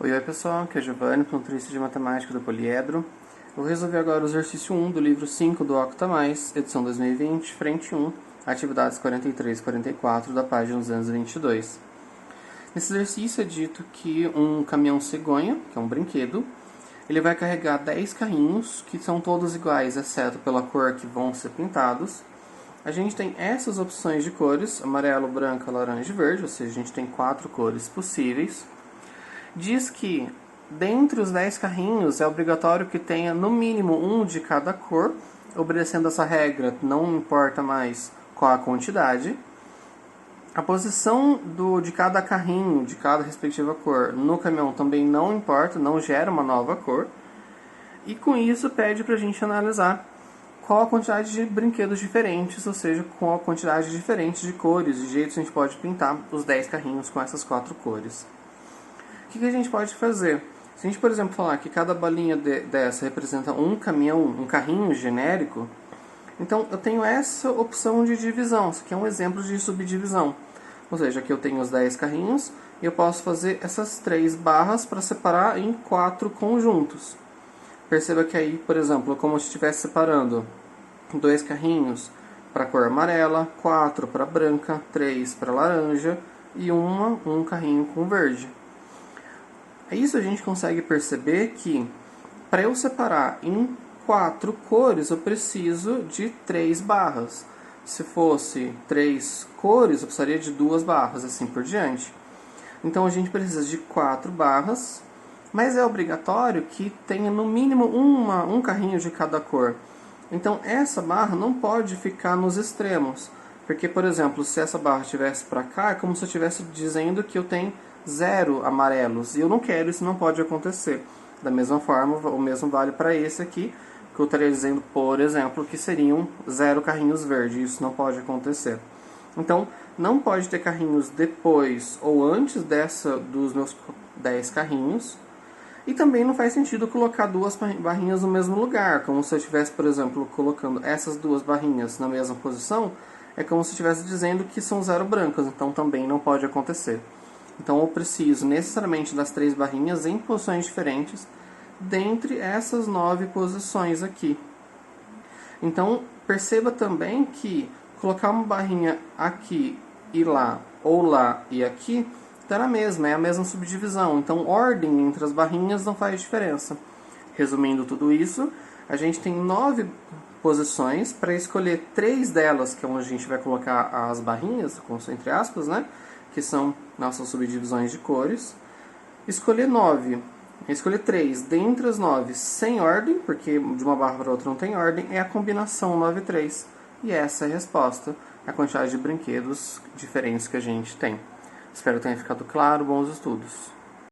Oi pessoal, aqui é Giovanni, plantonista de matemática do Poliedro. Eu resolvi agora o exercício 1 do livro 5 do Octa+, edição 2020, frente 1, atividades 43 e 44 da página 222. Nesse exercício é dito que um caminhão cegonha, que é um brinquedo, ele vai carregar 10 carrinhos, que são todos iguais, exceto pela cor que vão ser pintados. A gente tem essas opções de cores, amarelo, branco, laranja e verde, ou seja, a gente tem 4 cores possíveis. Diz que, dentre os 10 carrinhos, é obrigatório que tenha no mínimo um de cada cor. Obedecendo essa regra, não importa mais qual a quantidade. A posição de cada carrinho, de cada respectiva cor, no caminhão também não importa, não gera uma nova cor. E com isso pede para a gente analisar qual a quantidade de brinquedos diferentes, ou seja, qual a quantidade diferente de cores, de jeitos que a gente pode pintar os 10 carrinhos com essas 4 cores. O que a gente pode fazer? Se a gente, por exemplo, falar que cada balinha dessa representa um caminhão, um carrinho genérico, então eu tenho essa opção de divisão. Isso aqui é um exemplo de subdivisão. Ou seja, aqui eu tenho os 10 carrinhos e eu posso fazer essas 3 barras para separar em 4 conjuntos. Perceba que aí, por exemplo, como se estivesse separando 2 carrinhos para a cor amarela, 4 para branca, 3 para laranja e um carrinho com verde. Isso a gente consegue perceber que para eu separar em 4 cores eu preciso de 3 barras. Se fosse 3 cores eu precisaria de 2 barras, assim por diante. Então a gente precisa de 4 barras, mas é obrigatório que tenha no mínimo um carrinho de cada cor. Então essa barra não pode ficar nos extremos, porque, por exemplo, se essa barra estivesse para cá, é como se eu estivesse dizendo que eu tenho 0 amarelos, e eu não quero, isso não pode acontecer. Da mesma forma, o mesmo vale para esse aqui, que eu estaria dizendo, por exemplo, que seriam 0 carrinhos verdes, isso não pode acontecer. Então, não pode ter carrinhos depois ou antes dos meus 10 carrinhos, e também não faz sentido colocar 2 barrinhas no mesmo lugar, como se eu estivesse, por exemplo, colocando essas 2 barrinhas na mesma posição, é como se eu estivesse dizendo que são 0 brancas, então também não pode acontecer. Então eu preciso necessariamente das 3 barrinhas em posições diferentes, dentre essas 9 posições aqui. Então perceba também que colocar uma barrinha aqui e lá, ou lá e aqui, está na mesma, é a mesma subdivisão. Então ordem entre as barrinhas não faz diferença. Resumindo tudo isso, a gente tem 9 posições para escolher 3 delas, que é onde a gente vai colocar as barrinhas, entre aspas, né? Que são nossas subdivisões de cores. Escolher 3 dentre as 9 sem ordem, porque de uma barra para outra não tem ordem, é a combinação 9 e 3. E essa é a resposta, a quantidade de brinquedos diferentes que a gente tem. Espero que tenha ficado claro, bons estudos.